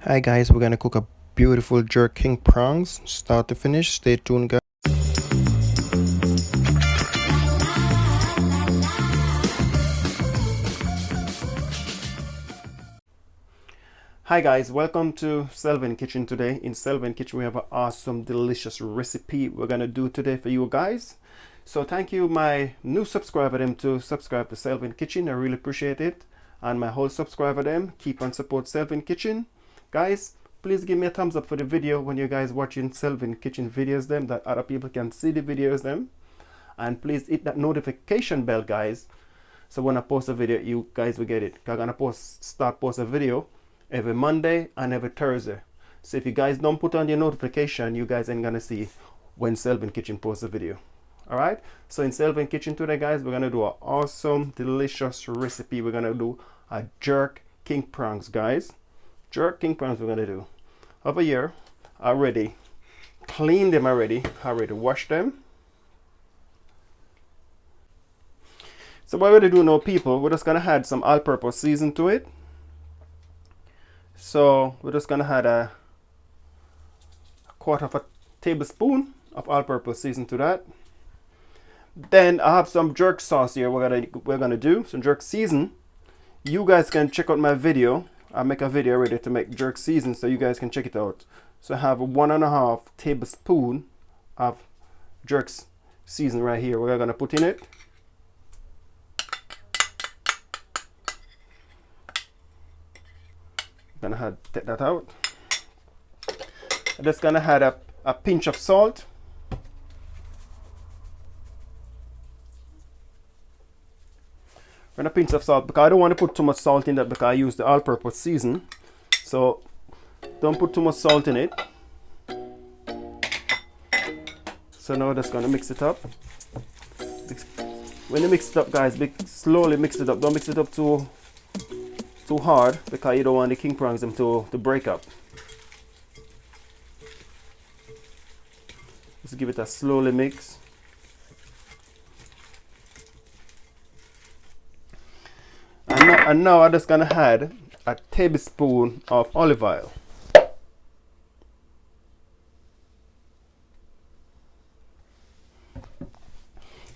Hi guys, we're gonna cook a beautiful jerk king prawns, start to finish. Stay tuned, guys. Hi guys, welcome to Selvin Kitchen today. In Selvin Kitchen, we have an awesome, delicious recipe we're gonna do today for you guys. So thank you, my new subscriber them to subscribe to Selvin Kitchen. I really appreciate it. And my whole subscriber them, keep on support Selvin Kitchen. Guys, please give me a thumbs up for the video when you guys watching Selvin Kitchen videos them, that other people can see the videos them. And please hit that notification bell, guys, so when I post a video, you guys will get it. I'm gonna start post a video every Monday and every Thursday. So if you guys don't put on your notification, you guys ain't gonna see when Selvin Kitchen posts a video. Alright, so in Selvin Kitchen today, guys, we're gonna do an awesome, delicious recipe. We're gonna do a jerk king prawns, guys. Jerk king prawns we're gonna do. Over here, already cleaned them already washed them. So what we're gonna do now, people, we're just gonna add some all-purpose season to it. So we're just gonna add a quarter of a tablespoon of all-purpose season to that. Then I have some jerk sauce here. We're gonna do some jerk season. You guys can check out my video. I make a video ready to make jerk season, so you guys can check it out. So I have 1.5 tablespoon of jerk season right here. We're gonna put in it. Gonna take that out. I'm just gonna add a pinch of salt. And a pinch of salt, because I don't want to put too much salt in that, because I use the all-purpose season. So don't put too much salt in it. So now just gonna mix it up. When you mix it up, guys, slowly mix it up. Don't mix it up too hard, because you don't want the king prawns them to break up. Just give it a slowly mix. And now I'm just gonna add a tablespoon of olive oil.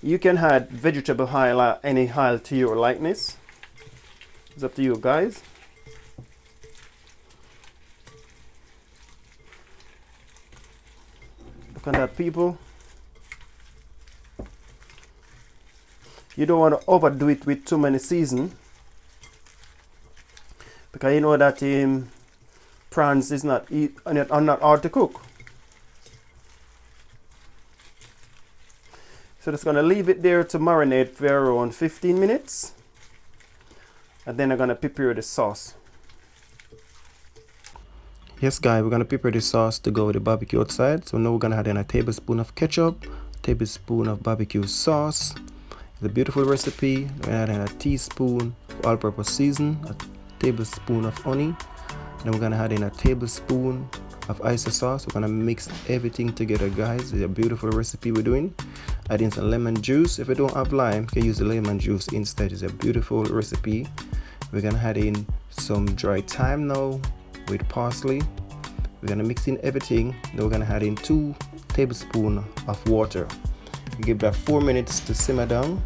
You can add vegetable oil, any oil to your likeness. It's up to you guys. Look at that, people. You don't want to overdo it with too many season, because you know that prawns is not hard to cook. So just gonna leave it there to marinate for around 15 minutes. And then I'm gonna prepare the sauce. Yes guys, we're gonna prepare the sauce to go with the barbecue outside. So now we're gonna add in a tablespoon of ketchup, tablespoon of barbecue sauce. It's a beautiful recipe. We're gonna add in a teaspoon of all-purpose season, a tablespoon of honey. Then we're gonna add in a tablespoon of oyster sauce. We're gonna mix everything together, guys. It's a beautiful recipe we're doing. Add in some lemon juice. If you don't have lime, you can use the lemon juice instead. It's a beautiful recipe. We're gonna add in some dry thyme now with parsley. We're gonna mix in everything. Then we're gonna add in 2 tablespoons of water. Give that 4 minutes to simmer down.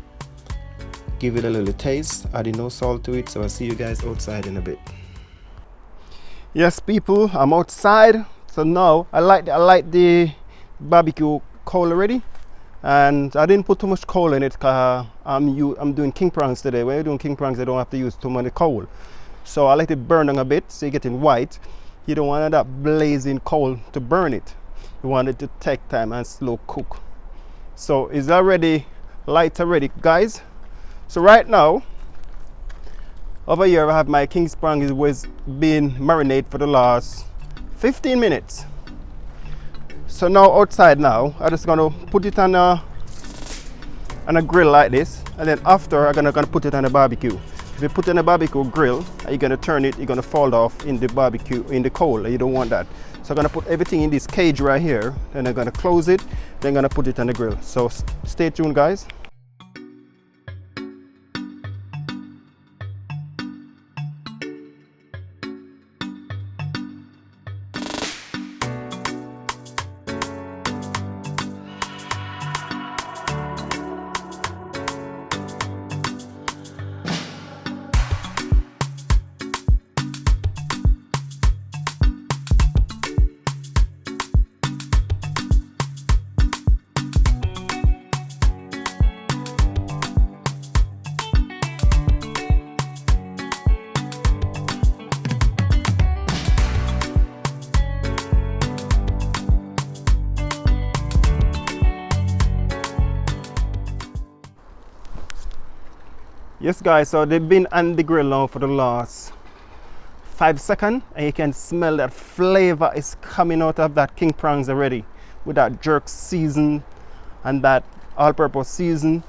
Give it a little taste. Adding no salt to it. So I'll see you guys outside in a bit. Yes, people, I'm outside. So now I like the barbecue coal already, and I didn't put too much coal in it because I'm doing king prawns today. When you're doing king prawns, you don't have to use too much coal. So I let it burn down a bit, so you're getting white. You don't want that blazing coal to burn it. You want it to take time and slow cook. So it's already light already, guys. So right now, over here I have my king prawns was being marinated for the last 15 minutes. So now outside now, I'm just gonna put it on a grill like this, and then after I'm gonna put it on a barbecue. If you put it on a barbecue grill, you're gonna turn it, you're gonna fall off in the barbecue, in the coal, and you don't want that. So I'm gonna put everything in this cage right here, and I'm gonna close it, then I'm gonna put it on the grill. So stay tuned, guys. Yes guys, so they've been on the grill now for the last 5 seconds, and you can smell that flavor is coming out of that king prawns already, with that jerk season and that all-purpose season.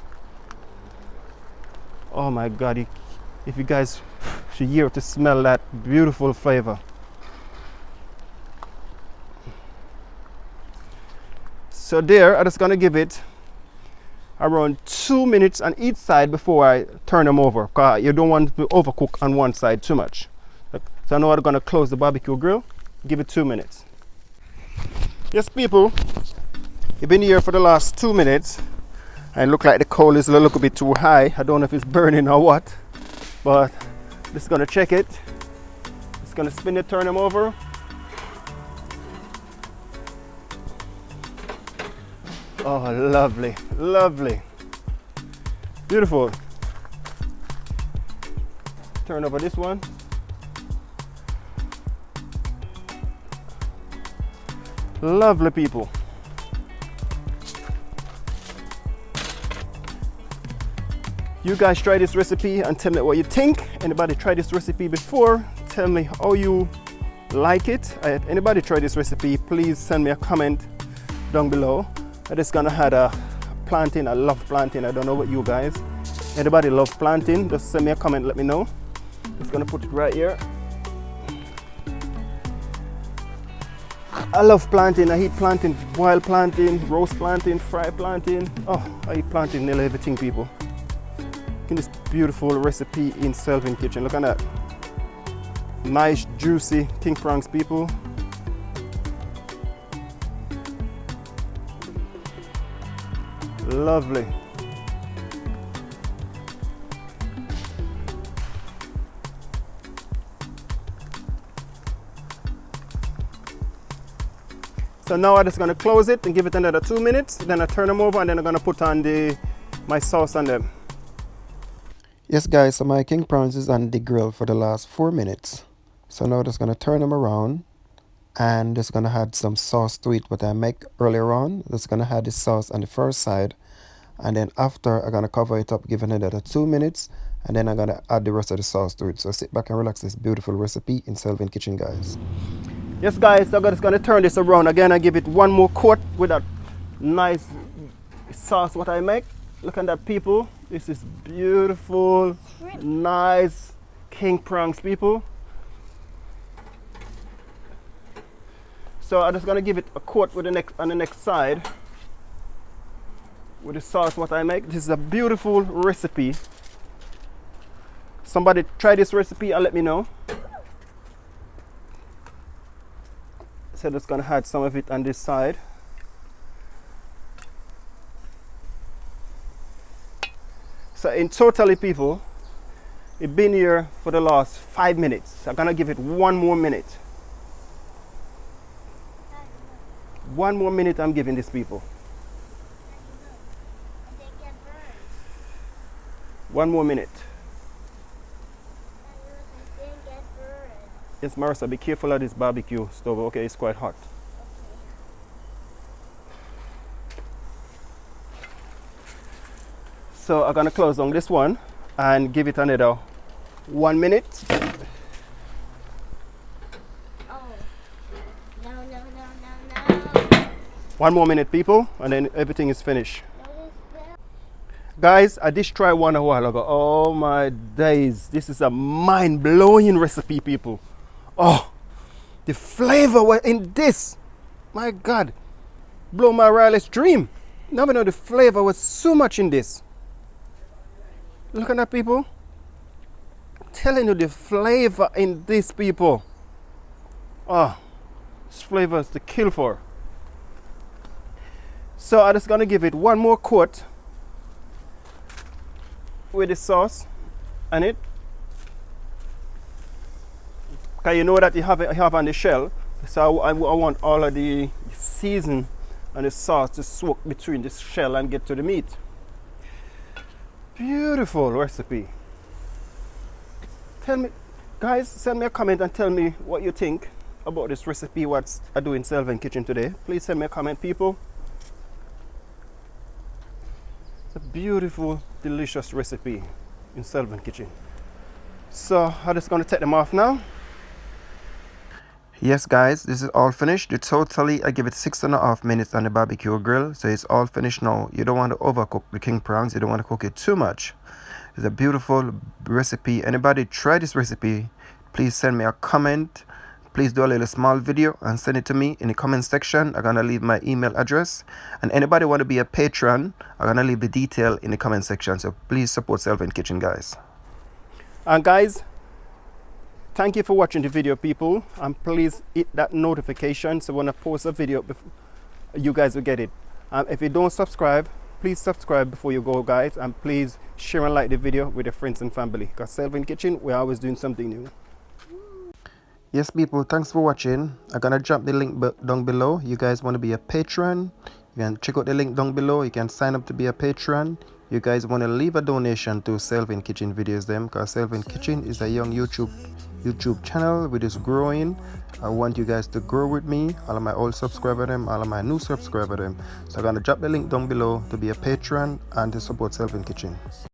Oh my god, if you guys should hear to smell that beautiful flavor. So there, I'm just gonna give it around 2 minutes on each side before I turn them over, because you don't want to overcook on one side too much. So now I'm gonna close the barbecue grill, give it 2 minutes. Yes people, you've been here for the last 2 minutes, and it look like the coal is a little bit too high. I don't know if it's burning or what, but just gonna check it. Just gonna spin it, turn them over. Oh, lovely, lovely, beautiful. Turn over this one. Lovely people. You guys try this recipe and tell me what you think. Anybody try this recipe before? Tell me how you like it. If anybody try this recipe, please send me a comment down below. I just gonna add a plantain. I love plantain. I don't know what you guys. Anybody love plantain? Just send me a comment, let me know. Just gonna put it right here. I love plantain. I eat plantain, boiled plantain, roast plantain, fried plantain. Oh, I eat plantain nearly everything, people. Look at this beautiful recipe in Selvin kitchen. Look at that. Nice, juicy king prawns, people. Lovely. So now I'm just going to close it and give it another 2 minutes. Then I turn them over, and then I'm going to put on my sauce on them. Yes guys, so my king prawns is on the grill for the last 4 minutes. So now I'm just going to turn them around and just going to add some sauce to it what I make earlier on. Just going to add the sauce on the first side, and then after I'm going to cover it up, give it another 2 minutes, and then I'm going to add the rest of the sauce to it. So sit back and relax this beautiful recipe in Selvin kitchen, guys. Yes guys, so I'm just going to turn this around again and give it one more coat with that nice sauce what I make. Look at that, people. This is beautiful, nice king prawns, people. So I'm just gonna give it a coat with on the next side with the sauce what I make. This is a beautiful recipe. Somebody try this recipe and let me know. So I'm just gonna add some of it on this side. So in totally, people, it's been here for the last 5 minutes. I'm gonna give it 1 more minute. 1 more minute I'm giving these people. 1 more minute. Yes, Marissa, be careful of this barbecue stove. Okay, it's quite hot. So I'm gonna close on this one and give it another 1 minute. Oh, no. 1 more minute, people, and then everything is finished. Guys, I did try one a while ago. Oh my days, this is a mind-blowing recipe, people. Oh, the flavor was in this. My God, blow my wildest dream. Never know the flavor was so much in this. Look at that, people. I'm telling you, the flavor in this, people. Oh, this flavor is to kill for. So I'm just gonna give it 1 more coat with the sauce on it. Because you know that you have on the shell. So I want all of the season and the sauce to soak between the shell and get to the meat. Beautiful recipe. Tell me, guys, send me a comment and tell me what you think about this recipe, what I do in Selvin kitchen today. Please send me a comment, people. It's a beautiful, delicious recipe in Selvin kitchen. So I'm just going to take them off now. Yes guys, this is all finished. I give it 6.5 minutes on the barbecue grill, so it's all finished now. You don't want to overcook the king prawns, you don't want to cook it too much. It's a beautiful recipe. Anybody try this recipe, please send me a comment. Please do a little small video and send it to me in the comment section. I'm gonna leave my email address, and anybody want to be a patron, I'm gonna leave the detail in the comment section. So please support Selvin Kitchen, guys. And guys, thank you for watching the video, people, and please hit that notification so when I post a video, you guys will get it. If you don't subscribe, please subscribe before you go, guys, and please share and like the video with your friends and family, because Selvin Kitchen, we're always doing something new. Yes people, thanks for watching. I'm gonna drop the link down below. You guys want to be a patron, you can check out the link down below. You can sign up to be a patron. You guys want to leave a donation to Selvin Kitchen videos them, because Selvin Kitchen is a young YouTube channel which is growing. I want you guys to grow with me, all of my old subscriber them, all of my new subscriber them. So I'm gonna drop the link down below to be a patron and to support Selvin Kitchen.